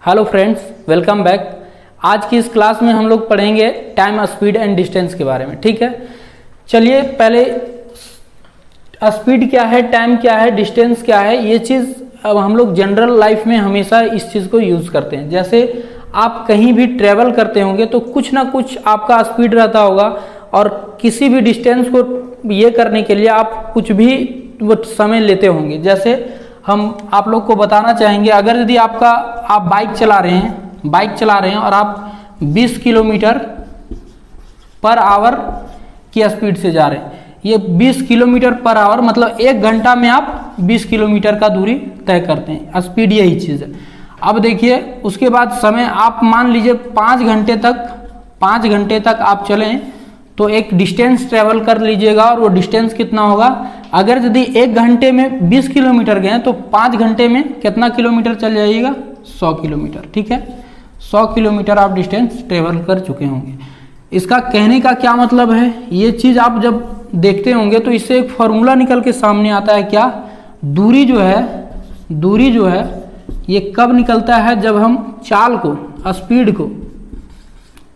Hello friends, welcome back. आज की इस क्लास में हम लोग पढ़ेंगे टाइम, स्पीड एंड डिस्टेंस के बारे में। ठीक है, चलिए पहले स्पीड क्या है, टाइम क्या है, डिस्टेंस क्या है, ये चीज़ अब हम लोग जनरल लाइफ में हमेशा इस चीज़ को यूज़ करते हैं। जैसे आप कहीं भी ट्रेवल करते होंगे तो कुछ ना कुछ आपका स्पीड रहता होगा, और किसी भी डिस्टेंस को ये करने के लिए आप कुछ भी वो समय लेते होंगे। जैसे हम आप लोग को बताना चाहेंगे, अगर यदि आप बाइक चला रहे हैं और आप 20 किलोमीटर पर आवर की स्पीड से जा रहे हैं, ये 20 किलोमीटर पर आवर मतलब 1 घंटा में आप 20 किलोमीटर का दूरी तय करते हैं। स्पीड यही चीज़ है। अब देखिए उसके बाद समय आप मान लीजिए 5 घंटे तक आप चलें तो एक डिस्टेंस ट्रेवल कर लीजिएगा, और वो डिस्टेंस कितना होगा। अगर यदि 1 घंटे में 20 किलोमीटर गए तो 5 घंटे में कितना किलोमीटर चल जाइएगा, 100 किलोमीटर। ठीक है, 100 किलोमीटर आप डिस्टेंस ट्रेवल कर चुके होंगे। इसका कहने का क्या मतलब है, ये चीज़ आप जब देखते होंगे तो इससे एक फार्मूला निकल के सामने आता है। क्या, दूरी जो है ये कब निकलता है, जब हम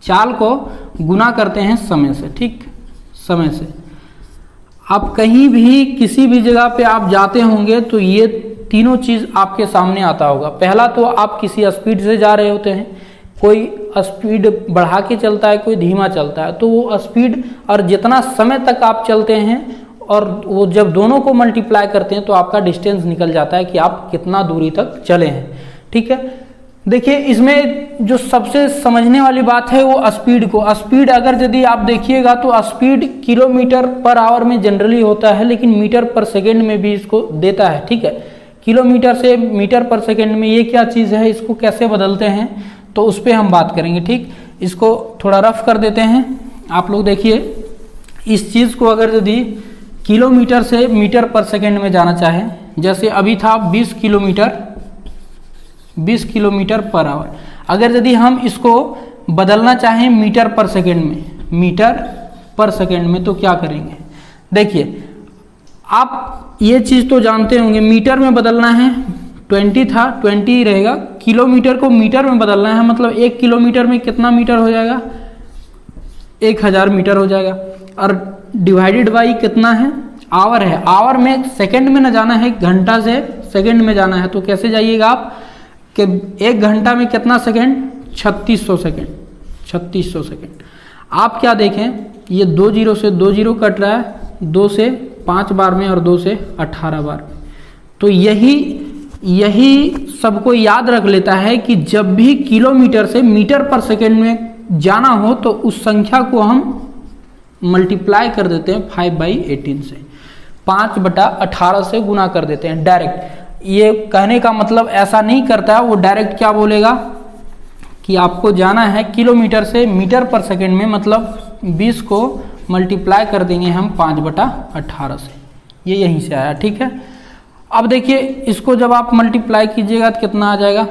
चाल को गुना करते हैं समय से। ठीक, समय से आप कहीं भी किसी भी जगह पे आप जाते होंगे तो ये तीनों चीज़ आपके सामने आता होगा। पहला तो आप किसी स्पीड से जा रहे होते हैं, कोई स्पीड बढ़ा के चलता है, कोई धीमा चलता है, तो वो स्पीड और जितना समय तक आप चलते हैं और वो जब दोनों को मल्टीप्लाई करते हैं तो आपका डिस्टेंस निकल जाता है कि आप कितना दूरी तक चले हैं। ठीक है, देखिए इसमें जो सबसे समझने वाली बात है वो स्पीड अगर यदि आप देखिएगा तो स्पीड किलोमीटर पर आवर में जनरली होता है, लेकिन मीटर पर सेकेंड में भी इसको देता है। ठीक है, किलोमीटर से मीटर पर सेकेंड में ये क्या चीज़ है, इसको कैसे बदलते हैं तो उस पर हम बात करेंगे। ठीक, इसको थोड़ा रफ कर देते हैं। आप लोग देखिए इस चीज़ को अगर यदि किलोमीटर से मीटर पर सेकेंड में जाना चाहें, जैसे अभी था 20 किलोमीटर पर आवर, अगर यदि हम इसको बदलना चाहें मीटर पर सेकेंड में तो क्या करेंगे। देखिए आप ये चीज़ तो जानते होंगे, मीटर में बदलना है 20 था, 20 ही रहेगा। किलोमीटर को मीटर में बदलना है, मतलब 1 किलोमीटर में कितना मीटर हो जाएगा, 1000 मीटर हो जाएगा। और डिवाइडेड बाई कितना है, आवर है। आवर में सेकंड में ना जाना है, घंटा से सेकंड में जाना है, तो कैसे जाइएगा आप कि 1 घंटा में कितना सेकंड, 3600 सेकंड। आप क्या देखें, ये 2 जीरो से 2 जीरो कट रहा है, 2 से 5 बार में और 2 से 18 बार में। तो यही सबको याद रख लेता है कि जब भी किलोमीटर से मीटर पर सेकंड में जाना हो तो उस संख्या को हम मल्टीप्लाई कर देते हैं 5/18 से, 5/18 से गुना कर देते हैं डायरेक्ट। ये कहने का मतलब ऐसा नहीं करता है, वो डायरेक्ट क्या बोलेगा कि आपको जाना है किलोमीटर से मीटर पर सेकंड में, मतलब 20 को मल्टीप्लाई कर देंगे हम 5/18 से। ये यहीं से आया। ठीक है, अब देखिए इसको जब आप मल्टीप्लाई कीजिएगा तो कितना आ जाएगा,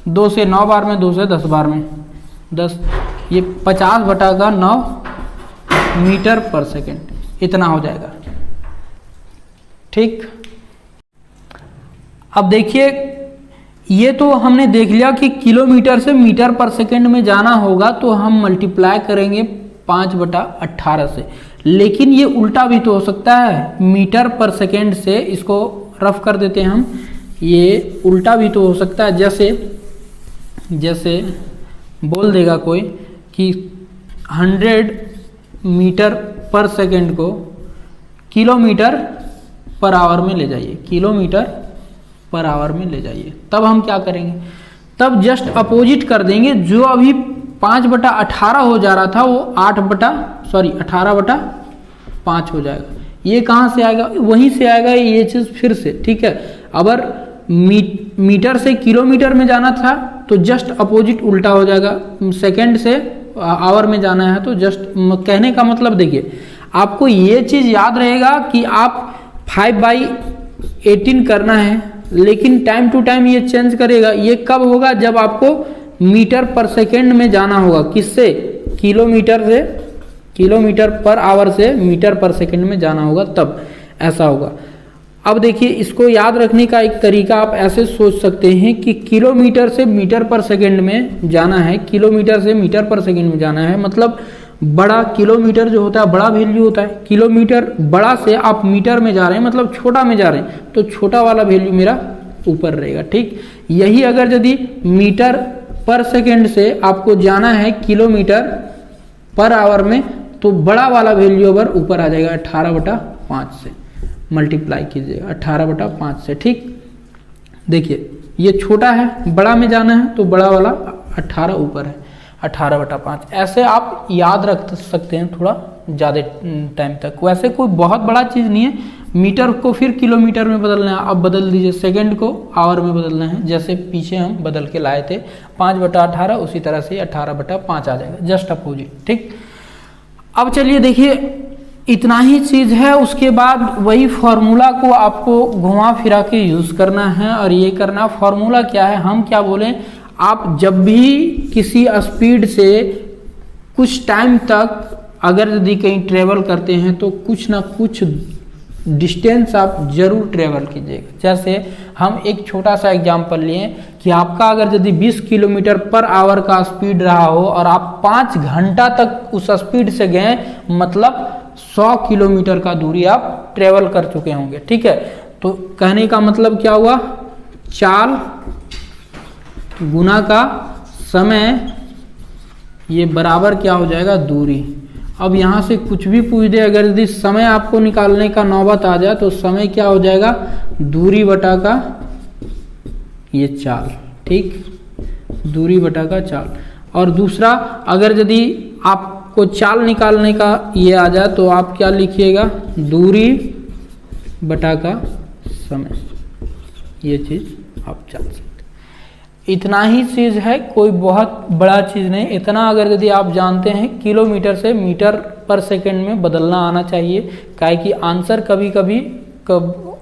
2 से 9 बार में, 2 से 10 बार में 10, ये 50/9 मीटर पर सेकंड इतना हो जाएगा। ठीक, अब देखिए ये तो हमने देख लिया कि किलोमीटर से मीटर पर सेकंड में जाना होगा तो हम मल्टीप्लाई करेंगे 5/18 से, लेकिन ये उल्टा भी तो हो सकता है। मीटर पर सेकंड से इसको रफ कर देते हैं हम, ये उल्टा भी तो हो सकता है। जैसे बोल देगा कोई कि 100 मीटर पर सेकंड को किलोमीटर पर आवर में ले जाइए, किलोमीटर पर आवर में ले जाइए। तब हम क्या करेंगे, तब जस्ट अपोजिट कर देंगे। जो अभी 5/18 हो जा रहा था वो 18/5 हो जाएगा। ये कहाँ से आएगा, वहीं से आएगा ये चीज़ फिर से। ठीक है, अगर मीटर से किलोमीटर में जाना था तो जस्ट अपोजिट उल्टा हो जाएगा, सेकंड से आवर में जाना है तो जस्ट। कहने का मतलब देखिए आपको ये चीज़ याद रहेगा कि आप 5/18 करना है, लेकिन टाइम टू टाइम ये चेंज करेगा। ये कब होगा, जब आपको मीटर पर सेकेंड में जाना होगा, किससे, किलोमीटर पर आवर से मीटर पर सेकेंड में जाना होगा, तब ऐसा होगा। अब देखिए इसको याद रखने का एक तरीका आप ऐसे सोच सकते हैं कि किलोमीटर से मीटर पर सेकंड में जाना है, किलोमीटर से मीटर पर सेकंड में जाना है, मतलब बड़ा किलोमीटर जो होता है बड़ा वैल्यू होता है, किलोमीटर बड़ा से आप मीटर में जा रहे हैं मतलब छोटा में जा रहे हैं, तो छोटा वाला वैल्यू मेरा ऊपर रहेगा। ठीक, यही अगर यदि मीटर पर सेकंड से आपको जाना है किलोमीटर पर आवर में, तो बड़ा वाला वैल्यू अगर ऊपर आ जाएगा 18/5 से मल्टीप्लाई कीजिएगा 18/5 से। ठीक, देखिए ये छोटा है, बड़ा में जाना है तो बड़ा वाला 18 ऊपर है, 18/5। ऐसे आप याद रख सकते हैं थोड़ा ज़्यादा टाइम तक। वैसे कोई बहुत बड़ा चीज़ नहीं है, मीटर को फिर किलोमीटर में बदलना है, अब बदल दीजिए, सेकंड को आवर में बदलना है, जैसे पीछे हम बदल के लाए थे 5/18, उसी तरह से 18/5 आ जाएगा, जस्ट अपोजिट। ठीक, अब चलिए देखिए इतना ही चीज़ है, उसके बाद वही फॉर्मूला को आपको घुमा फिरा के यूज़ करना है। और ये करना फॉर्मूला क्या है, हम क्या बोलें, आप जब भी किसी स्पीड से कुछ टाइम तक अगर यदि कहीं ट्रेवल करते हैं तो कुछ ना कुछ डिस्टेंस आप जरूर ट्रेवल कीजिएगा। जैसे हम एक छोटा सा एग्जांपल लिए कि आपका अगर यदि 20 किलोमीटर पर आवर का स्पीड रहा हो और आप 5 घंटा तक उस स्पीड से गए, मतलब 100 किलोमीटर का दूरी आप ट्रेवल कर चुके होंगे। ठीक है, तो कहने का मतलब क्या हुआ, चाल गुना का समय, ये बराबर क्या हो जाएगा, दूरी। अब यहाँ से कुछ भी पूछ दे, अगर यदि समय आपको निकालने का नौबत आ जाए तो समय क्या हो जाएगा, दूरी बटा का ये चाल। ठीक, दूरी बटा का चाल। और दूसरा, अगर यदि आपको चाल निकालने का ये आ जाए तो आप क्या लिखिएगा, दूरी बटा का समय। ये चीज़ आप चाल सकते, इतना ही चीज़ है, कोई बहुत बड़ा चीज़ नहीं। इतना अगर यदि आप जानते हैं, किलोमीटर से मीटर पर सेकंड में बदलना आना चाहिए, काहे कि आंसर कभी कभी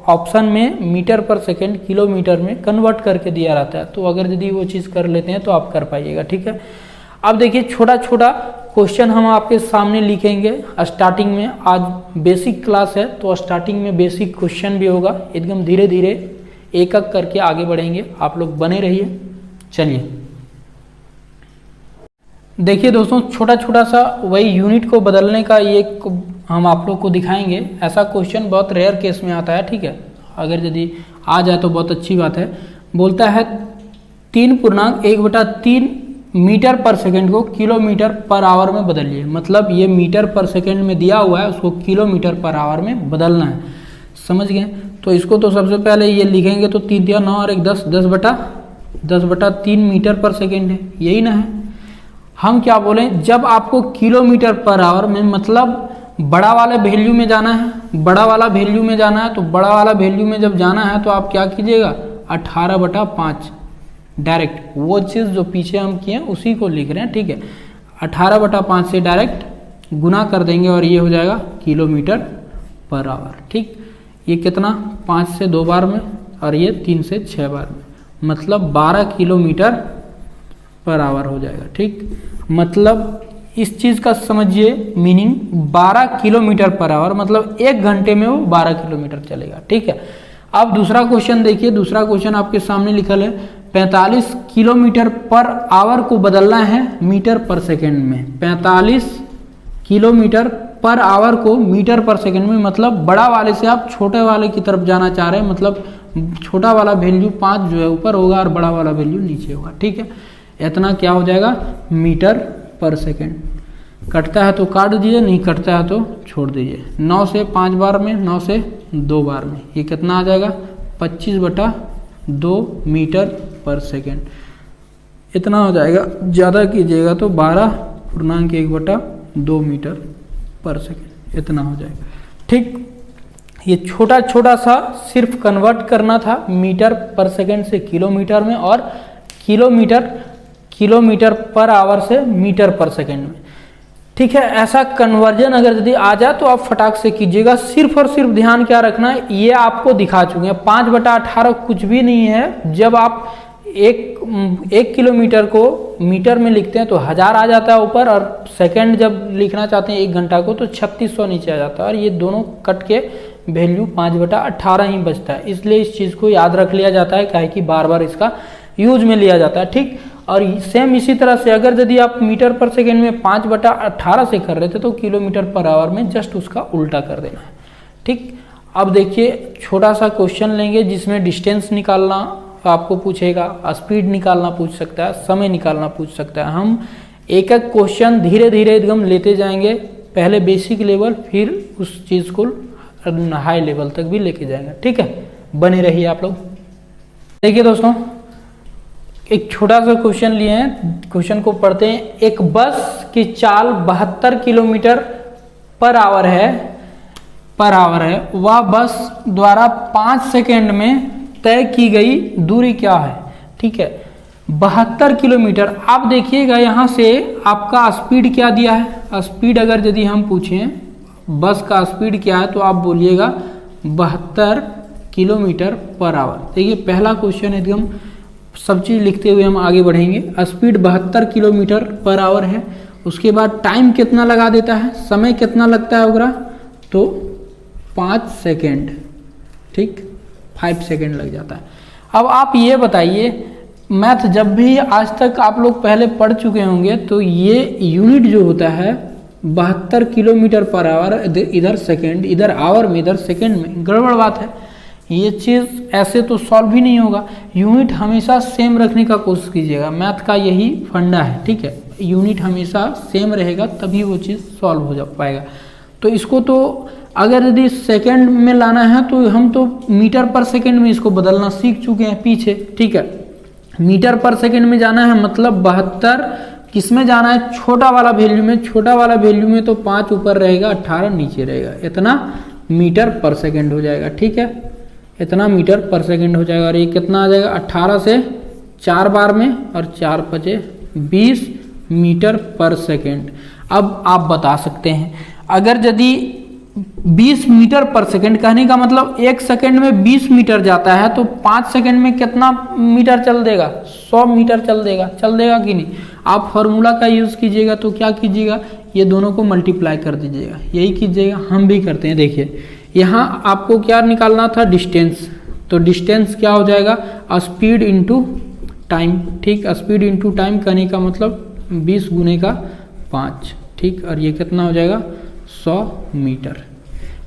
ऑप्शन में मीटर पर सेकंड किलोमीटर में कन्वर्ट करके दिया रहता है, तो अगर यदि वो चीज़ कर लेते हैं तो आप कर पाइएगा। ठीक है, अब देखिए छोटा छोटा क्वेश्चन हम आपके सामने लिखेंगे स्टार्टिंग में। आज बेसिक क्लास है तो स्टार्टिंग में बेसिक क्वेश्चन भी होगा, एकदम धीरे धीरे एक एक करके आगे बढ़ेंगे, आप लोग बने रहिए। चलिए देखिए दोस्तों, छोटा छोटा सा वही यूनिट को बदलने का ये हम आप लोग को दिखाएंगे। ऐसा क्वेश्चन बहुत रेयर केस में आता है। ठीक है, अगर यदि आ जाए तो बहुत अच्छी बात है। बोलता है 3.1/3 मीटर पर सेकंड को किलोमीटर पर आवर में बदलिए, मतलब ये मीटर पर सेकंड में दिया हुआ है, उसको किलोमीटर पर आवर में बदलना है। समझ गए? तो इसको तो सबसे पहले ये लिखेंगे तो 3 × 9 और 1 10, 10/3 मीटर पर सेकेंड है, यही ना है। हम क्या बोलें, जब आपको किलोमीटर पर आवर में मतलब बड़ा वाले वैल्यू में जाना है, बड़ा वाला वैल्यू में जाना है, तो बड़ा वाला वैल्यू में जब जाना है तो आप क्या कीजिएगा, 18/5 डायरेक्ट वो चीज़ जो पीछे हम किए उसी को लिख रहे हैं। ठीक है, 18/5 से डायरेक्ट गुना कर देंगे और ये हो जाएगा किलोमीटर पर आवर। ठीक, ये कितना, 5 से 2 बार में और ये 3 से 6 बार में, मतलब 12 किलोमीटर पर आवर हो जाएगा। ठीक, मतलब इस चीज़ का समझिए मीनिंग, 12 किलोमीटर पर आवर मतलब 1 घंटे में वो 12 किलोमीटर चलेगा। ठीक है, अब दूसरा क्वेश्चन देखिए। दूसरा क्वेश्चन आपके सामने लिखल है 45 किलोमीटर पर आवर को बदलना है मीटर पर सेकेंड में। 45 किलोमीटर पर आवर को मीटर पर सेकेंड में, मतलब बड़ा वाले से आप छोटे वाले की तरफ जाना चाह रहे हैं, मतलब छोटा वाला वैल्यू 5 जो है ऊपर होगा और बड़ा वाला वैल्यू नीचे होगा। ठीक है, इतना क्या हो जाएगा, मीटर पर सेकेंड। कटता है तो काट दीजिए, नहीं कटता है तो छोड़ दीजिए। 9 से 5 बार में, 9 से 2 बार में, ये कितना आ जाएगा, 25/2 मीटर पर सेकेंड। इतना हो जाएगा। ज़्यादा कीजिएगा तो 12.1/2 मीटर पर सेकेंड, इतना हो जाएगा। ठीक, ये छोटा छोटा सा सिर्फ कन्वर्ट करना था मीटर पर सेकेंड से किलोमीटर में, और किलोमीटर पर आवर से मीटर पर सेकेंड में। ठीक है, ऐसा कन्वर्जन अगर यदि आ जाए तो आप फटाक से कीजिएगा। सिर्फ और सिर्फ ध्यान क्या रखना है, ये आपको दिखा चुके हैं 5/18 कुछ भी नहीं है। जब आप एक किलोमीटर को मीटर में लिखते हैं तो 1000 आ जाता है ऊपर, और सेकंड जब लिखना चाहते हैं 1 घंटा को तो 3600 नीचे आ जाता है, और ये दोनों कट के वैल्यू 5/18 ही बचता है। इसलिए इस चीज़ को याद रख लिया जाता है, काहे कि बार बार इसका यूज में लिया जाता है। ठीक, और सेम इसी तरह से अगर यदि आप मीटर पर सेकेंड में 5/18 से कर रहे थे तो किलोमीटर पर आवर में जस्ट उसका उल्टा कर देना है। ठीक, अब देखिए छोटा सा क्वेश्चन लेंगे जिसमें डिस्टेंस निकालना आपको पूछेगा, स्पीड निकालना पूछ सकता है, समय निकालना पूछ सकता है। हम एक एक क्वेश्चन धीरे धीरे एकदम लेते जाएंगे, पहले बेसिक लेवल फिर उस चीज़ को हाई लेवल तक भी लेके जाएंगे। ठीक है, बने रहिए आप लोग। देखिए दोस्तों, एक छोटा सा क्वेश्चन लिए हैं, क्वेश्चन को पढ़ते हैं। एक बस की चाल 72 किलोमीटर पर आवर है, वह बस द्वारा 5 सेकेंड में तय की गई दूरी क्या है। ठीक है, 72 किलोमीटर। आप देखिएगा यहाँ से आपका स्पीड क्या दिया है। स्पीड अगर यदि हम पूछें बस का स्पीड क्या है तो आप बोलिएगा 72 किलोमीटर पर आवर। देखिए पहला क्वेश्चन एकदम सब चीज़ लिखते हुए हम आगे बढ़ेंगे। स्पीड 72 किलोमीटर पर आवर है। उसके बाद टाइम कितना लगा देता है, समय कितना लगता है वगैरह, तो 5 सेकेंड। ठीक, 5 सेकेंड लग जाता है। अब आप ये बताइए, मैथ जब भी आज तक आप लोग पहले पढ़ चुके होंगे तो ये यूनिट जो होता है 72 किलोमीटर पर आवर, इधर सेकेंड, इधर आवर में, इधर सेकेंड में, गड़बड़ बात है। ये चीज़ ऐसे तो सॉल्व ही नहीं होगा। यूनिट हमेशा सेम रखने का कोशिश कीजिएगा, मैथ का यही फंडा है। ठीक है, यूनिट हमेशा सेम रहेगा तभी वो चीज़ सॉल्व हो जा पाएगा। तो इसको तो अगर यदि सेकंड में लाना है तो हम तो मीटर पर सेकंड में इसको बदलना सीख चुके हैं पीछे। ठीक है, मीटर पर सेकंड में जाना है, मतलब 72 किस में जाना है, छोटा वाला वैल्यू में। छोटा वाला वैल्यू में तो 5 ऊपर रहेगा, 18 नीचे रहेगा, इतना मीटर पर सेकंड हो जाएगा। ठीक है, इतना मीटर पर सेकंड हो जाएगा। और ये कितना आ जाएगा, 18 से 4 बार में, और 4 5 20 मीटर पर सेकंड। अब आप बता सकते हैं, अगर यदि 20 मीटर पर सेकंड, कहने का मतलब 1 सेकंड में 20 मीटर जाता है तो 5 सेकंड में कितना मीटर चल देगा, 100 मीटर चल देगा कि नहीं। आप फॉर्मूला का यूज़ कीजिएगा तो क्या कीजिएगा, ये दोनों को मल्टीप्लाई कर दीजिएगा, यही कीजिएगा। हम भी करते हैं। देखिए यहाँ आपको क्या निकालना था, डिस्टेंस। तो डिस्टेंस क्या हो जाएगा, स्पीड इंटू टाइम। ठीक, स्पीड इंटू टाइम कहने का मतलब 20 गुने का 5। ठीक, और ये कितना हो जाएगा, 100 मीटर।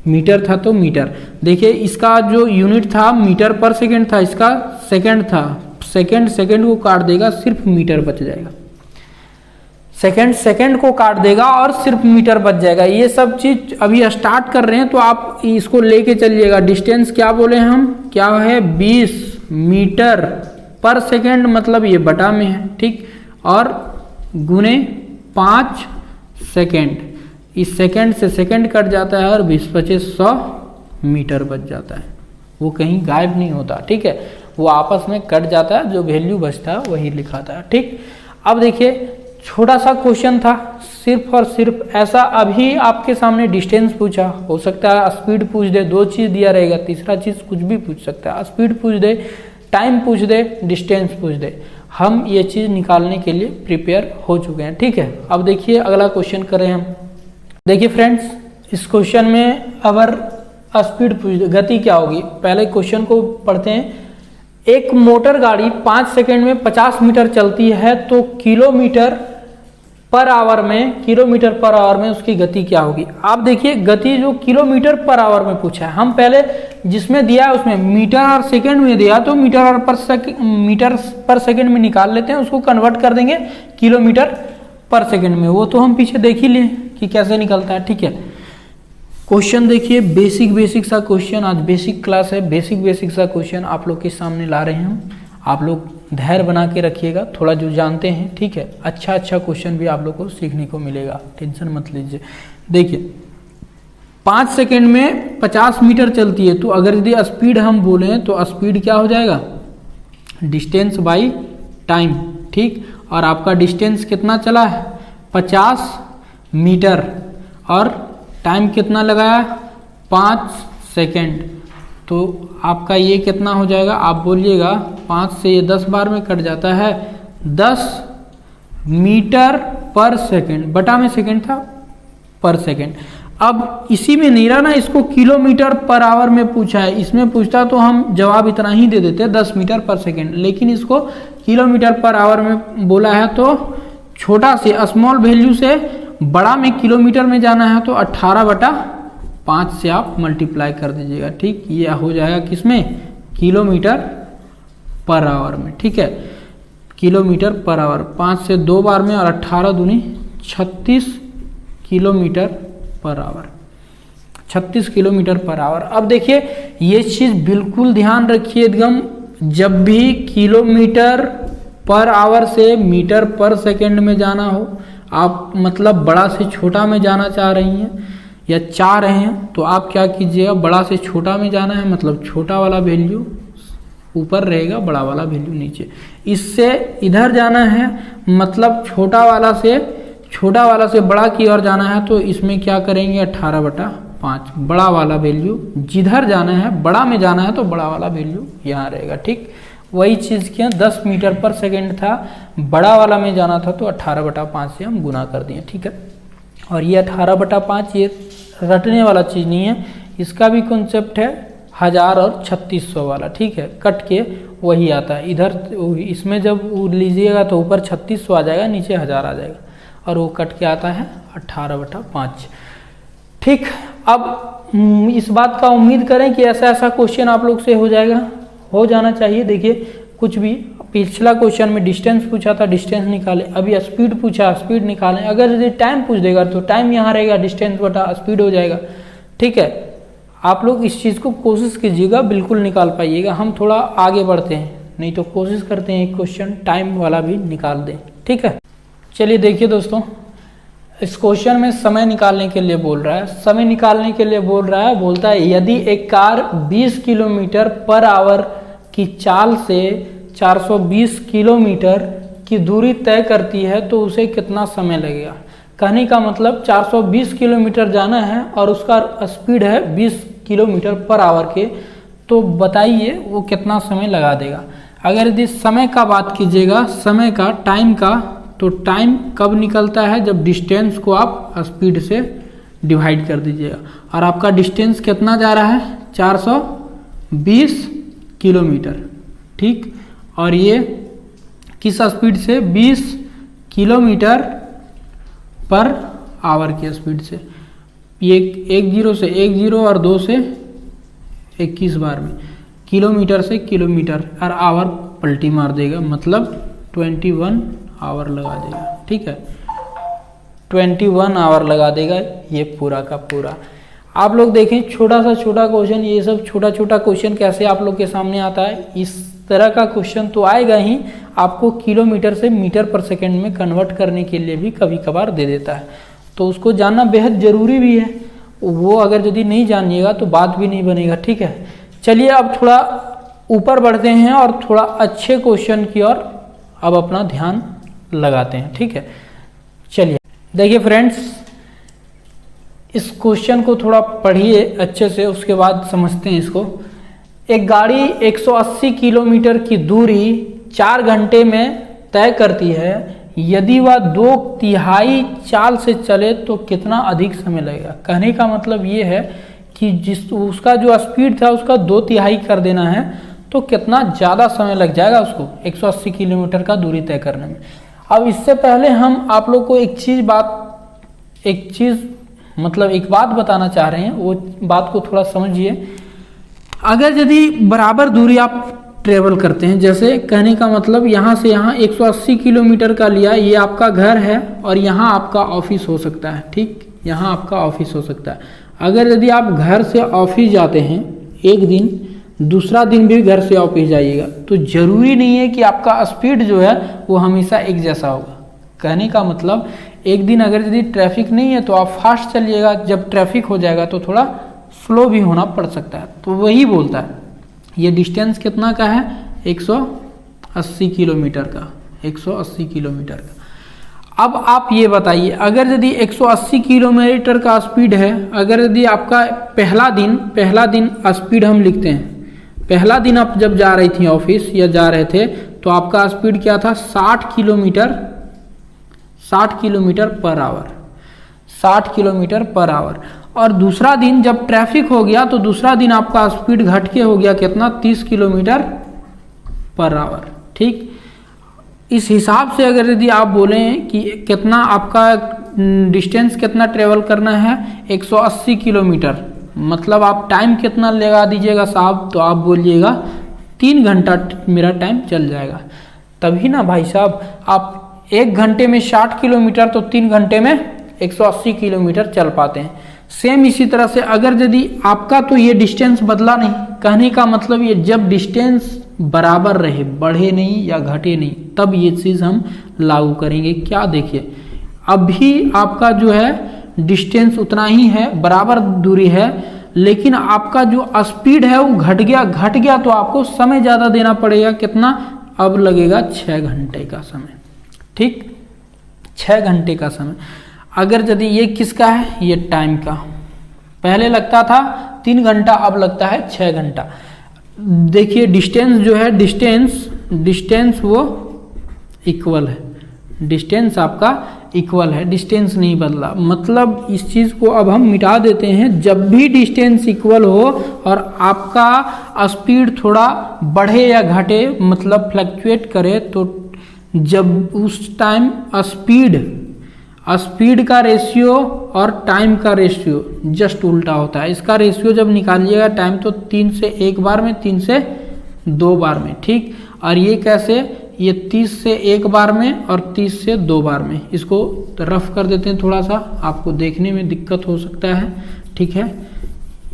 मीटर था तो मीटर। देखिए इसका जो यूनिट था मीटर पर सेकंड था, इसका सेकंड था। सेकंड को काट देगा, सिर्फ मीटर बच जाएगा। सेकंड को काट देगा और सिर्फ मीटर बच जाएगा। ये सब चीज अभी स्टार्ट कर रहे हैं तो आप इसको लेके चलिएगा। डिस्टेंस क्या बोले हम, क्या है, 20 मीटर पर सेकंड, मतलब ये बटा में है। ठीक, और गुने 5 सेकंड। इस सेकंड से सेकंड कट जाता है और 20 25 100 मीटर बच जाता है। वो कहीं गायब नहीं होता। ठीक है, वो आपस में कट जाता है, जो वैल्यू बचता है वही लिखाता है। ठीक, अब देखिए छोटा सा क्वेश्चन था, सिर्फ और सिर्फ ऐसा। अभी आपके सामने डिस्टेंस पूछा, हो सकता है स्पीड पूछ दे, 2 चीज़ दिया रहेगा, तीसरा चीज़ कुछ भी पूछ सकता है। स्पीड पूछ दे, टाइम पूछ दे, डिस्टेंस पूछ दे। हम ये चीज़ निकालने के लिए प्रिपेयर हो चुके हैं। ठीक है, अब देखिए अगला क्वेश्चन करें हम। देखिए फ्रेंड्स, इस क्वेश्चन में अगर स्पीड पूछ दे, गति क्या होगी, पहले क्वेश्चन को पढ़ते हैं। एक मोटर गाड़ी 5 सेकंड में 50 मीटर चलती है तो किलोमीटर पर आवर में उसकी गति क्या होगी। आप देखिए गति जो किलोमीटर पर आवर में पूछा है, हम पहले जिसमें दिया है उसमें मीटर और सेकंड में दिया, तो मीटर पर सेकंड में निकाल लेते हैं, उसको कन्वर्ट कर देंगे किलोमीटर पर सेकंड में। वो तो हम पीछे देख ही लिए कि कैसे निकलता है। ठीक है, क्वेश्चन देखिए, बेसिक सा क्वेश्चन। आज बेसिक क्लास है, बेसिक सा क्वेश्चन आप लोग के सामने ला रहे हैं हम। आप लोग धैर्य बना के रखिएगा, थोड़ा जो जानते हैं। ठीक है, अच्छा क्वेश्चन भी आप लोग को सीखने को मिलेगा, टेंशन मत लीजिए। देखिए 5 सेकंड में 50 मीटर चलती है, तो अगर यदि स्पीड हम बोलें तो स्पीड क्या हो जाएगा, डिस्टेंस बाई टाइम। ठीक, और आपका डिस्टेंस कितना चला है, 50 मीटर, और टाइम कितना लगाया, 5 सेकंड। तो आपका ये कितना हो जाएगा, आप बोलिएगा 5 से ये 10 बार में कट जाता है, 10 मीटर पर सेकंड, बटा में सेकंड था, पर सेकंड। अब इसी में नहीं रहा ना, इसको किलोमीटर पर आवर में पूछा है। इसमें पूछता तो हम जवाब इतना ही दे देते 10 मीटर पर सेकेंड, लेकिन इसको किलोमीटर पर आवर में बोला है। तो छोटा से स्मॉल वैल्यू से बड़ा में किलोमीटर में जाना है तो 18/5 से आप मल्टीप्लाई कर दीजिएगा। ठीक, ये हो जाएगा किसमें, किलोमीटर पर आवर में। ठीक है, किलोमीटर पर आवर 5 से 2 बार में, और 18 दूनी 36 kilometre per hour, 36 kilometre per hour. अब देखिए ये चीज़ बिल्कुल ध्यान रखिए एकदम, जब भी किलोमीटर पर आवर से मीटर पर सेकंड में जाना हो, आप मतलब बड़ा से छोटा में जाना चाह रही हैं या चाह रहे हैं, तो आप क्या कीजिएगा, बड़ा से छोटा में जाना है, मतलब छोटा वाला वैल्यू ऊपर रहेगा, बड़ा वाला वैल्यू नीचे। इससे इधर जाना है, मतलब छोटा वाला से बड़ा की ओर जाना है, तो इसमें क्या करेंगे 18/5, बड़ा वाला वैल्यू जिधर जाना है, बड़ा में जाना है तो बड़ा वाला वैल्यू यहाँ रहेगा। ठीक, वही चीज़ किया, 10 मीटर पर सेकेंड था, बड़ा वाला में जाना था तो 18/5 से हम गुना कर दिए। ठीक है, और ये 18/5 ये रटने वाला चीज़ नहीं है, इसका भी कॉन्सेप्ट है 1000 और 3600 वाला। ठीक है, कट के वही आता है इधर, इसमें जब लीजिएगा तो ऊपर 3600 आ जाएगा, नीचे 1000 आ जाएगा, और वो कट के आता है 18/5। ठीक, अब इस बात का उम्मीद करें कि ऐसा क्वेश्चन आप लोग से हो जाना चाहिए। देखिए कुछ भी, पिछला क्वेश्चन में डिस्टेंस पूछा था, डिस्टेंस निकाले, अभी स्पीड पूछा, स्पीड निकालें। अगर यदि टाइम पूछ देगा तो टाइम यहाँ रहेगा, डिस्टेंस बटा स्पीड हो जाएगा। ठीक है, आप लोग इस चीज़ को कोशिश कीजिएगा, बिल्कुल निकाल पाइएगा। हम थोड़ा आगे बढ़ते हैं, नहीं तो कोशिश करते हैं एक क्वेश्चन टाइम वाला भी निकाल दें। ठीक है, चलिए देखिए दोस्तों, इस क्वेश्चन में समय निकालने के लिए बोल रहा है, समय निकालने के लिए बोलता है यदि एक कार 20 किलोमीटर पर आवर की चाल से 420 किलोमीटर की दूरी तय करती है तो उसे कितना समय लगेगा। कहने का मतलब 420 किलोमीटर जाना है और उसका स्पीड है 20 किलोमीटर पर आवर के, तो बताइए वो कितना समय लगा देगा। अगर यदि समय का बात कीजिएगा, समय का, टाइम का, तो टाइम कब निकलता है, जब डिस्टेंस को आप स्पीड से डिवाइड कर दीजिएगा। और आपका डिस्टेंस कितना जा रहा है, 420 किलोमीटर। ठीक, और ये किस स्पीड से, 20 किलोमीटर पर आवर की स्पीड से। ये 10 और 2 से 21 बार में, किलोमीटर से किलोमीटर और आवर पलटी मार देगा, मतलब 21 आवर लगा देगा। ठीक है, 21 आवर लगा देगा ये पूरा का पूरा। आप लोग देखें, छोटा क्वेश्चन, ये सब छोटा क्वेश्चन कैसे आप लोग के सामने आता है। इस तरह का क्वेश्चन तो आएगा ही, आपको किलोमीटर से मीटर पर सेकंड में कन्वर्ट करने के लिए भी कभी कभार दे देता है, तो उसको जानना बेहद ज़रूरी भी है। वो अगर यदि नहीं जानिएगा तो बात भी नहीं बनेगा। ठीक है, चलिए अब थोड़ा ऊपर बढ़ते हैं और थोड़ा अच्छे क्वेश्चन की ओर अब अपना ध्यान लगाते हैं। ठीक है, चलिए देखिए फ्रेंड्स, इस क्वेश्चन को थोड़ा पढ़िए अच्छे से, उसके बाद समझते हैं इसको। एक गाड़ी 180 किलोमीटर की दूरी 4 घंटे में तय करती है, यदि वह 2/3 चाल से चले तो कितना अधिक समय लगेगा। कहने का मतलब ये है कि उसका जो स्पीड था उसका 2/3 कर देना है तो कितना ज़्यादा समय लग जाएगा उसको 180 किलोमीटर का दूरी तय करने में। अब इससे पहले हम आप लोग को एक बात बताना चाह रहे हैं, वो बात को थोड़ा समझिए। अगर यदि बराबर दूरी आप ट्रेवल करते हैं, जैसे कहने का मतलब यहाँ से यहाँ 180 किलोमीटर का लिया, ये आपका घर है और यहाँ आपका ऑफिस हो सकता है। ठीक, यहाँ आपका ऑफिस हो सकता है। अगर यदि आप घर से ऑफिस जाते हैं एक दिन, दूसरा दिन भी घर से ऑफिस जाइएगा, तो ज़रूरी नहीं है कि आपका स्पीड जो है वो हमेशा एक जैसा होगा। कहने का मतलब एक दिन अगर यदि ट्रैफिक नहीं है तो आप फास्ट चलिएगा, जब ट्रैफिक हो जाएगा तो थोड़ा स्लो भी होना पड़ सकता है। तो वही बोलता है ये डिस्टेंस कितना का है, 180 किलोमीटर का, 180 किलोमीटर का। अब आप ये बताइए, अगर यदि 180 किलोमीटर का स्पीड है, अगर यदि आपका पहला दिन स्पीड हम लिखते हैं, पहला दिन आप जब जा रही थी ऑफिस या जा रहे थे तो आपका स्पीड क्या था, 60 kilometre per hour. 60 kilometre per hour. और दूसरा दिन जब ट्रैफिक हो गया तो दूसरा दिन आपका स्पीड घट के हो गया कितना, 30 किलोमीटर पर आवर। ठीक, इस हिसाब से अगर यदि आप बोलें कि कितना आपका डिस्टेंस कितना ट्रेवल करना है, 180 किलोमीटर, मतलब आप टाइम कितना लगा दीजिएगा साहब, तो आप बोलिएगा 3 घंटा मेरा टाइम चल जाएगा। तभी ना भाई साहब, आप 1 घंटे में 60 किलोमीटर तो 3 घंटे में 180 किलोमीटर चल पाते हैं। सेम इसी तरह से अगर यदि आपका तो ये डिस्टेंस बदला नहीं, कहने का मतलब ये जब डिस्टेंस बराबर रहे, बढ़े नहीं या घटे नहीं, तब ये चीज़ हम लागू करेंगे। क्या देखिए, अभी आपका जो है डिस्टेंस उतना ही है, बराबर दूरी है, लेकिन आपका जो स्पीड है वो घट गया तो आपको समय ज़्यादा देना पड़ेगा। कितना, अब लगेगा 6 घंटे का समय। ठीक, 6 घंटे का समय। अगर यदि ये किसका है, ये टाइम का, पहले लगता था 3 घंटा, अब लगता है 6 घंटा। देखिए डिस्टेंस जो है, डिस्टेंस वो इक्वल है, डिस्टेंस आपका इक्वल है, डिस्टेंस नहीं बदला। मतलब इस चीज़ को अब हम मिटा देते हैं। जब भी डिस्टेंस इक्वल हो और आपका स्पीड थोड़ा बढ़े या घटे, मतलब फ्लक्चुएट करे, तो जब उस टाइम स्पीड का रेशियो और टाइम का रेशियो जस्ट उल्टा होता है। इसका रेशियो जब निकालिएगा टाइम, तो 3 से 1 बार में, 3 से 2 बार में। ठीक, और ये कैसे, ये 30 से 1 बार में और 30 से 2 बार में। इसको रफ कर देते हैं थोड़ा सा, आपको देखने में दिक्कत हो सकता है। ठीक है,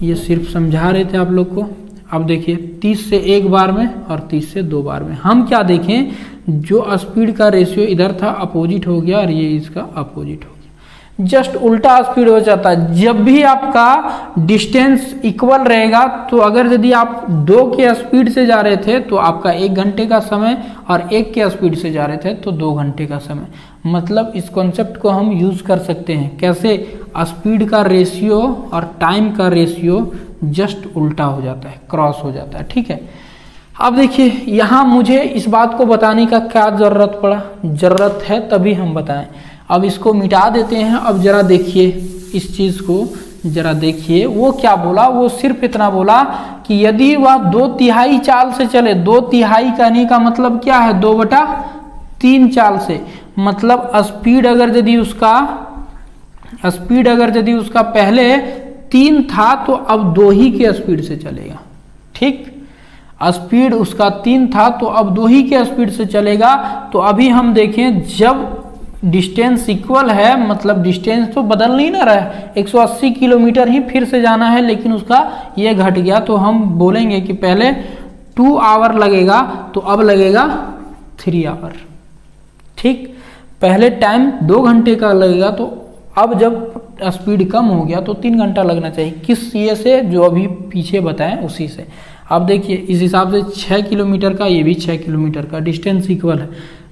ये सिर्फ समझा रहे थे आप लोग को। अब देखिए 30 से 1 बार में और 30 से 2 बार में। हम क्या देखें, जो स्पीड का रेशियो इधर था अपोजिट हो गया और ये इसका अपोजिट हो गया, जस्ट उल्टा स्पीड हो जाता है। जब भी आपका डिस्टेंस इक्वल रहेगा, तो अगर यदि आप 2 के स्पीड से जा रहे थे तो आपका 1 घंटे का समय, और 1 के स्पीड से जा रहे थे तो 2 घंटे का समय। मतलब इस कॉन्सेप्ट को हम यूज कर सकते हैं कैसे, स्पीड का रेशियो और टाइम का रेशियो जस्ट उल्टा हो जाता है, क्रॉस हो जाता है। ठीक है, अब देखिए यहाँ मुझे इस बात को बताने का क्या जरूरत पड़ा, जरूरत है तभी हम बताएं। अब इसको मिटा देते हैं। अब जरा देखिए इस चीज को, जरा देखिए वो क्या बोला। वो सिर्फ इतना बोला कि यदि वह 2/3 चाल से चले, 2/3 कहने का मतलब क्या है, 2/3 चाल से, मतलब स्पीड अगर यदि उसका पहले 3 था तो अब 2 ही के स्पीड से चलेगा। ठीक, स्पीड उसका 3 था तो अब 2 ही के स्पीड से चलेगा। तो अभी हम देखें, जब डिस्टेंस इक्वल है, मतलब डिस्टेंस तो बदल नहीं ना रहा है, 180 किलोमीटर ही फिर से जाना है, लेकिन उसका ये घट गया, तो हम बोलेंगे कि पहले 2 आवर लगेगा तो अब लगेगा 3 आवर। ठीक, पहले टाइम 2 घंटे का लगेगा, तो अब जब स्पीड कम हो गया तो 3 घंटा लगना चाहिए। किस ये से, जो अभी पीछे बताएं उसी से। अब देखिए इस हिसाब से 6 किलोमीटर का, ये भी 6 किलोमीटर का, डिस्टेंस इक्वल है।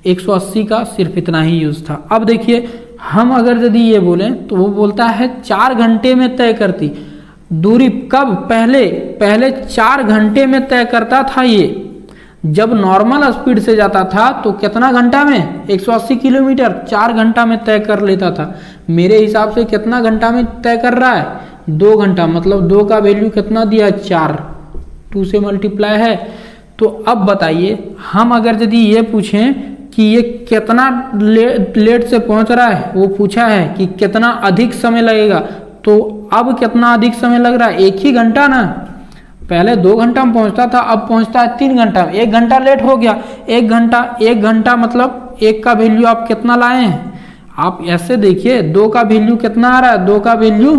180 का सिर्फ इतना ही यूज था। अब देखिए हम अगर यदि ये बोलें तो वो बोलता है 4 घंटे में तय करती दूरी। कब, पहले 4 घंटे में तय करता था ये। जब नॉर्मल स्पीड से जाता था तो कितना घंटा में, 180 किलोमीटर 4 घंटा में तय कर लेता था। मेरे हिसाब से कितना घंटा में तय कर रहा है, 2 घंटा। मतलब 2 का वैल्यू कितना दिया, 4, 2 से मल्टीप्लाई है। तो अब बताइए, हम अगर यदि ये पूछें कि ये कितना लेट से पहुंच रहा है, वो पूछा है कि कितना अधिक समय लगेगा, तो अब कितना अधिक समय लग रहा है, 1 ही घंटा ना। पहले 2 घंटा में पहुंचता था, अब पहुंचता है 3 घंटा में, 1 घंटा लेट हो गया। 1 घंटा मतलब 1 का वैल्यू आप कितना लाए हैं, आप ऐसे देखिए 2 का वैल्यू कितना आ रहा है, 2 का वैल्यू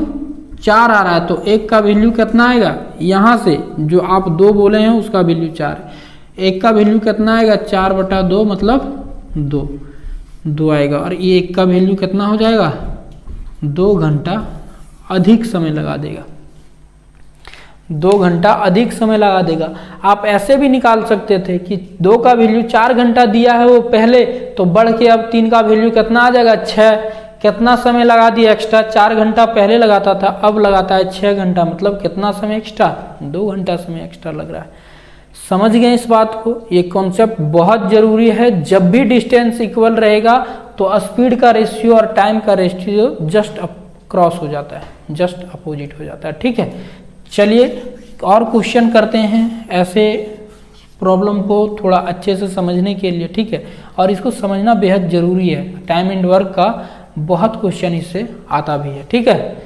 4 आ रहा है, तो 1 का वैल्यू कितना आएगा, यहाँ से जो आप 2 बोले हैं उसका वैल्यू 4 है। 1 का वैल्यू कितना आएगा, 4/2 मतलब 2 आएगा। और ये 1 का वैल्यू कितना हो जाएगा, 2 घंटा अधिक समय लगा देगा, 2 घंटा अधिक समय लगा देगा। आप ऐसे भी निकाल सकते थे कि 2 का वैल्यू 4 घंटा दिया है वो पहले, तो बढ़ के अब 3 का वैल्यू कितना आ जाएगा, 6। कितना समय लगा दिया एक्स्ट्रा, 4 घंटा पहले लगाता था, अब लगाता है 6 घंटा, मतलब कितना समय एक्स्ट्रा, 2 घंटा समय एक्स्ट्रा लग रहा है। समझ गए इस बात को, ये कॉन्सेप्ट बहुत जरूरी है। जब भी डिस्टेंस इक्वल रहेगा तो स्पीड का रेशियो और टाइम का रेशियो जस्ट क्रॉस हो जाता है, जस्ट अपोजिट हो जाता है। ठीक है, चलिए और क्वेश्चन करते हैं ऐसे प्रॉब्लम को थोड़ा अच्छे से समझने के लिए। ठीक है, और इसको समझना बेहद ज़रूरी है, टाइम एंड वर्क का बहुत क्वेश्चन इससे आता भी है। ठीक है,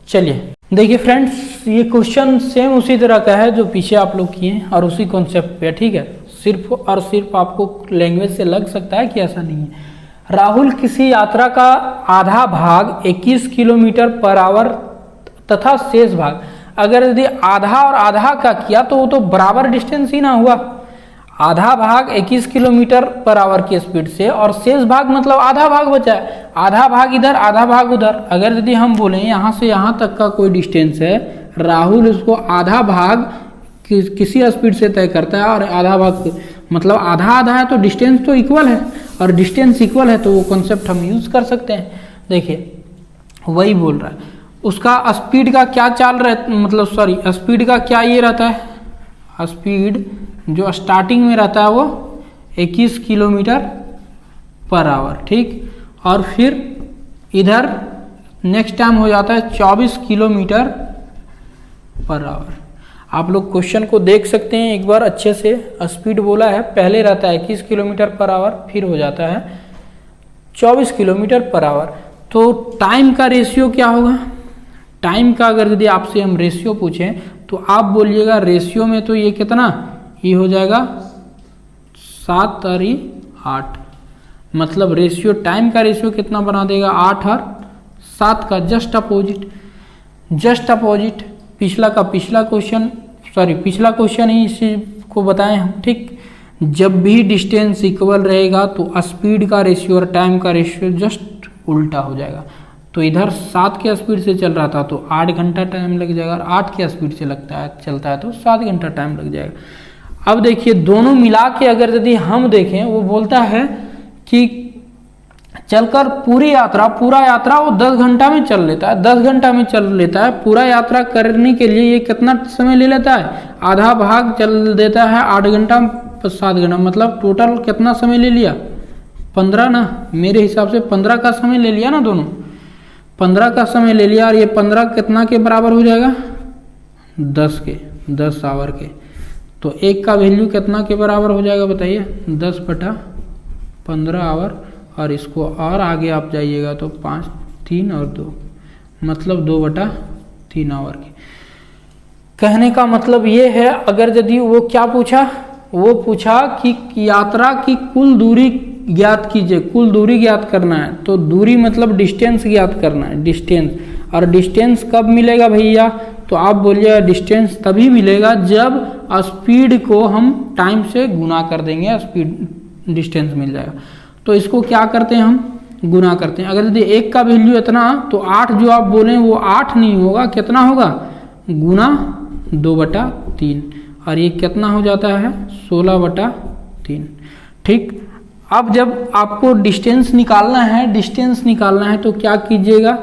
चलिए देखिए फ्रेंड्स, ये क्वेश्चन सेम उसी तरह का है जो पीछे आप लोग किए और उसी कॉन्सेप्ट पे। ठीक है, सिर्फ और सिर्फ आपको लैंग्वेज से लग सकता है कि ऐसा नहीं है। राहुल किसी यात्रा का आधा भाग 21 किलोमीटर पर आवर तथा शेष भाग, अगर यदि आधा और आधा का किया तो वो तो बराबर डिस्टेंस ही ना हुआ। आधा भाग 21 किलोमीटर पर आवर की स्पीड से और शेष भाग मतलब आधा भाग बचा है, आधा भाग इधर आधा भाग उधर। अगर यदि हम बोलें यहाँ से यहाँ तक का कोई डिस्टेंस है, राहुल उसको आधा भाग किसी स्पीड से तय करता है और आधा भाग मतलब आधा आधा है, तो डिस्टेंस तो इक्वल है, और डिस्टेंस इक्वल है तो वो कॉन्सेप्ट हम यूज कर सकते हैं। देखिए वही बोल रहा है, उसका स्पीड का क्या चाल रहता, मतलब सॉरी स्पीड का क्या ये रहता है, स्पीड जो स्टार्टिंग में रहता है वो 21 किलोमीटर पर आवर। ठीक, और फिर इधर नेक्स्ट टाइम हो जाता है 24 किलोमीटर पर आवर। आप लोग क्वेश्चन को देख सकते हैं एक बार अच्छे से। स्पीड बोला है, पहले रहता है 21 किलोमीटर पर आवर, फिर हो जाता है 24 किलोमीटर पर आवर। तो टाइम का रेशियो क्या होगा, टाइम का अगर यदि आपसे हम रेशियो पूछें तो आप बोलिएगा रेशियो में तो ये कितना, ये हो जाएगा 7 और 8, मतलब रेशियो टाइम का रेशियो कितना बना देगा, 8 और 7 का जस्ट अपोजिट। जस्ट अपोजिट पिछला का पिछला क्वेश्चन, सॉरी पिछला क्वेश्चन ही इसी को बताएं हम। ठीक, जब भी डिस्टेंस इक्वल रहेगा तो स्पीड का रेशियो और टाइम का रेशियो जस्ट उल्टा हो जाएगा। तो इधर 7 के स्पीड से चल रहा था तो 8 घंटा टाइम लग जाएगा, और 8 के स्पीड से चलता है तो 7 घंटा टाइम लग जाएगा। अब देखिए दोनों मिला के अगर यदि हम देखें, वो बोलता है कि चलकर पूरा यात्रा वो 10 घंटा में चल लेता है, 10 घंटा में चल लेता है। पूरा यात्रा करने के लिए ये कितना समय ले लेता है, आधा भाग चल देता है 8 घंटा 7 घंटा, मतलब टोटल कितना समय ले लिया, 15 ना, मेरे हिसाब से 15 का समय ले लिया ना, दोनों 15 का समय ले लिया। और ये 15 कितना के बराबर हो जाएगा, 10 आवर के। तो एक का वैल्यू कितना के बराबर हो जाएगा बताइए, 10/15 आवर। और इसको और आगे आप जाइएगा तो 5, 3 और 2 मतलब 2/3 आवर के। कहने का मतलब ये है, अगर यदि वो क्या पूछा, वो पूछा कि यात्रा की कुल दूरी ज्ञात कीजिए, कुल दूरी ज्ञात करना है। तो दूरी मतलब डिस्टेंस ज्ञात करना है, डिस्टेंस। और डिस्टेंस कब मिलेगा भैया, तो आप बोलिए डिस्टेंस तभी मिलेगा जब स्पीड को हम टाइम से गुना कर देंगे, स्पीड डिस्टेंस मिल जाएगा। तो इसको क्या करते हैं हम, गुना करते हैं। अगर यदि 1 का वैल्यू इतना तो 8 जो आप बोलें वो 8 नहीं होगा, कितना होगा, गुना 2/3, और ये कितना हो जाता है 16/3। ठीक, अब जब आपको डिस्टेंस निकालना है तो क्या कीजिएगा,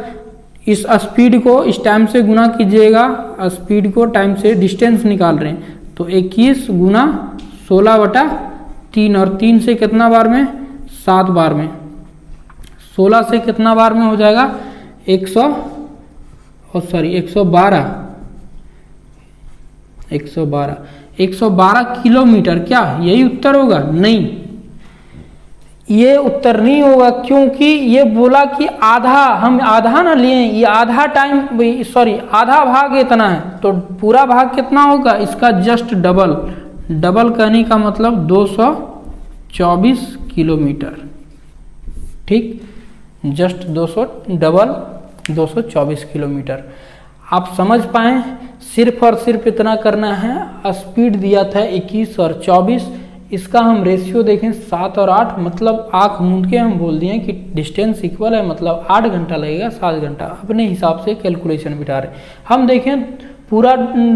इस स्पीड को इस टाइम से गुना कीजिएगा, स्पीड को टाइम से, डिस्टेंस निकाल रहे हैं तो 21 गुना 16/3, और 3 से कितना बार में, 7 बार में, 16 से कितना बार में हो जाएगा, 112 किलोमीटर। क्या यही उत्तर होगा, नहीं ये उत्तर नहीं होगा, क्योंकि ये बोला कि आधा, हम आधा ना लिए, ये आधा टाइम, सॉरी आधा भाग इतना है, तो पूरा भाग कितना होगा, इसका जस्ट डबल कहने का मतलब 224 किलोमीटर। ठीक, जस्ट 224 किलोमीटर। आप समझ पाए, सिर्फ और सिर्फ इतना करना है। स्पीड दिया था 21 और 24, इसका हम रेशियो देखें 7 और 8, मतलब आंख मूंद के हम बोल दिए कि डिस्टेंस इक्वल है, मतलब 8 घंटा लगेगा 7 घंटा, अपने हिसाब से कैलकुलेशन बिठा रहे। हम देखें पूरा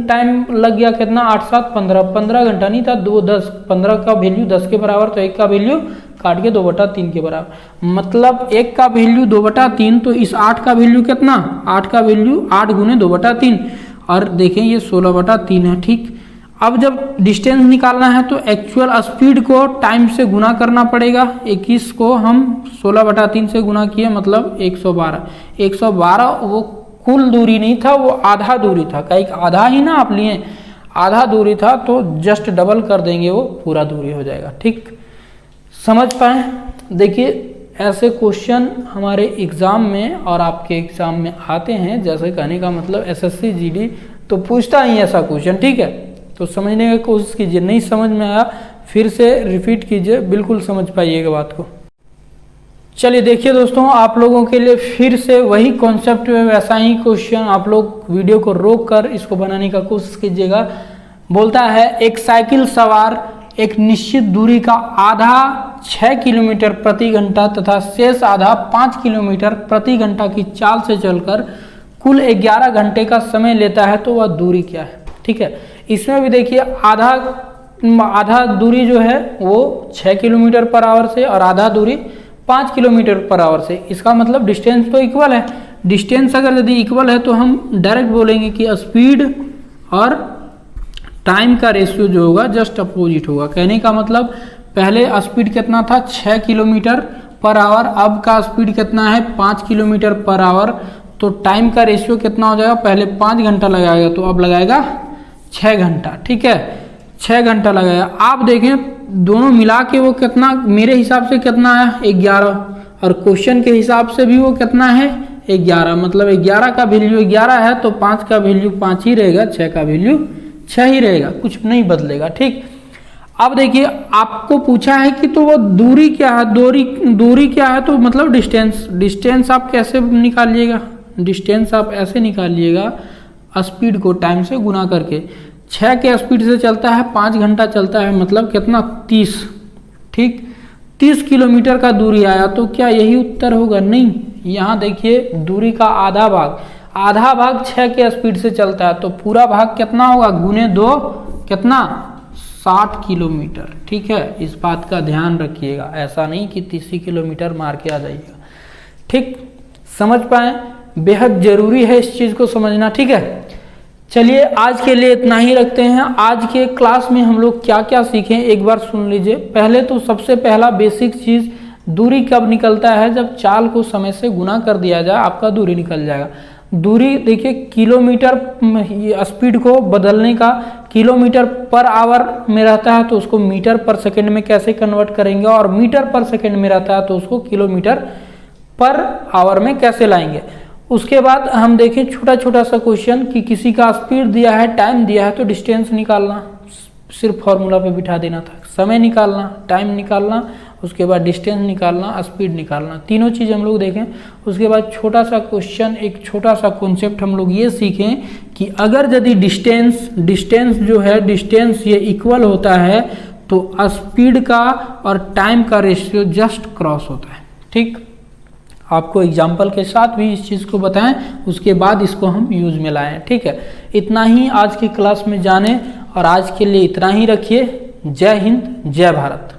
टाइम लग गया कितना, 8, 7, 15 घंटा नहीं था, 2, 10, 15 का वैल्यू 10 के बराबर, तो 1 का वैल्यू काट के 2/3 के बराबर, मतलब 1 का वैल्यू 2/3, तो इस 8 का वैल्यू कितना, 8 का वैल्यू 8 गुने 2/3, और देखें ये 16/3 है। ठीक, अब जब डिस्टेंस निकालना है तो एक्चुअल स्पीड को टाइम से गुना करना पड़ेगा। 21 को हम 16/3 से गुना किए, मतलब 112 वो कुल दूरी नहीं था, वो आधा दूरी था। कहीं आधा ही ना आप लिए, आधा दूरी था तो जस्ट डबल कर देंगे, वो पूरा दूरी हो जाएगा। ठीक, समझ पाए? देखिए ऐसे क्वेश्चन हमारे एग्जाम में और आपके एग्जाम में आते हैं। जैसे कहने का मतलब एसएससी जीडी तो पूछता ही ऐसा क्वेश्चन। ठीक है, तो समझने की कोशिश कीजिए। नहीं समझ में आया फिर से रिपीट कीजिए, बिल्कुल समझ पाइएगा बात को। चलिए देखिए दोस्तों, आप लोगों के लिए फिर से वही कॉन्सेप्ट में वैसा ही क्वेश्चन, आप लोग वीडियो को रोक कर इसको बनाने का कोशिश कीजिएगा। बोलता है एक साइकिल सवार एक निश्चित दूरी का आधा 6 किलोमीटर प्रति घंटा तथा शेष आधा 5 किलोमीटर प्रति घंटा की चाल से चलकर कुल 11 घंटे का समय लेता है, तो वह दूरी क्या है? ठीक है, इसमें भी देखिए आधा दूरी जो है वो 6 किलोमीटर पर आवर से और आधा दूरी 5 किलोमीटर पर आवर से। इसका मतलब डिस्टेंस तो इक्वल है। डिस्टेंस अगर यदि इक्वल है तो हम डायरेक्ट बोलेंगे कि स्पीड और टाइम का रेशियो जो होगा जस्ट अपोजिट होगा। कहने का मतलब पहले स्पीड कितना था 6 किलोमीटर पर आवर, अब का स्पीड कितना है 5 किलोमीटर पर आवर, तो टाइम का रेशियो कितना हो जाएगा? पहले 5 घंटा लगाएगा तो अब लगाएगा 6 घंटा। ठीक है, 6 घंटा लगाएगा। आप देखें दोनों मिला के वो कितना, मेरे हिसाब से कितना है 11, और क्वेश्चन के हिसाब से भी वो कितना है 11। मतलब 11 का वैल्यू 11 है तो 5 का वैल्यू 5 ही रहेगा, 6 का वैल्यू 6 ही रहेगा, कुछ नहीं बदलेगा। ठीक, अब देखिए आपको पूछा है कि तो वो दूरी क्या है, दूरी क्या है, तो मतलब डिस्टेंस आप कैसे निकालिएगा? डिस्टेंस आप ऐसे निकालिएगा, स्पीड को टाइम से गुना करके। 6 के स्पीड से चलता है, 5 घंटा चलता है, मतलब कितना 30। ठीक, 30 किलोमीटर का दूरी आया, तो क्या यही उत्तर होगा? नहीं, यहाँ देखिए दूरी का आधा भाग 6 के स्पीड से चलता है, तो पूरा भाग कितना होगा? गुने 2 कितना 60 किलोमीटर। ठीक है, इस बात का ध्यान रखिएगा, ऐसा नहीं कि 30 किलोमीटर मार के आ जाइएगा। ठीक, समझ पाए? बेहद जरूरी है इस चीज को समझना। ठीक है, चलिए आज के लिए इतना ही रखते हैं। आज के क्लास में हम लोग क्या क्या सीखें एक बार सुन लीजिए। पहले तो सबसे पहला बेसिक चीज, दूरी कब निकलता है? जब चाल को समय से गुना कर दिया जाए, आपका दूरी निकल जाएगा। दूरी देखिए किलोमीटर स्पीड को बदलने का किलोमीटर पर आवर में रहता है तो उसको मीटर पर सेकंड में कैसे कन्वर्ट करेंगे, और मीटर पर सेकंड में रहता है तो उसको किलोमीटर पर आवर में कैसे लाएंगे। उसके बाद हम देखें छोटा छोटा सा क्वेश्चन कि किसी का स्पीड दिया है, टाइम दिया है, तो डिस्टेंस निकालना, सिर्फ फॉर्मूला पे बिठा देना था। समय निकालना, टाइम निकालना, उसके बाद डिस्टेंस निकालना, स्पीड निकालना, तीनों चीज़ हम लोग देखें। उसके बाद छोटा सा क्वेश्चन, एक छोटा सा कॉन्सेप्ट हम लोग ये सीखें कि अगर यदि डिस्टेंस जो है डिस्टेंस ये इक्वल होता है तो स्पीड का और टाइम का रेशियो जस्ट क्रॉस होता है। ठीक, आपको एग्जाम्पल के साथ भी इस चीज़ को बताएं, उसके बाद इसको हम यूज में लाएं। ठीक है, इतना ही आज की क्लास में जाने, और आज के लिए इतना ही रखिए। जय हिंद, जय भारत।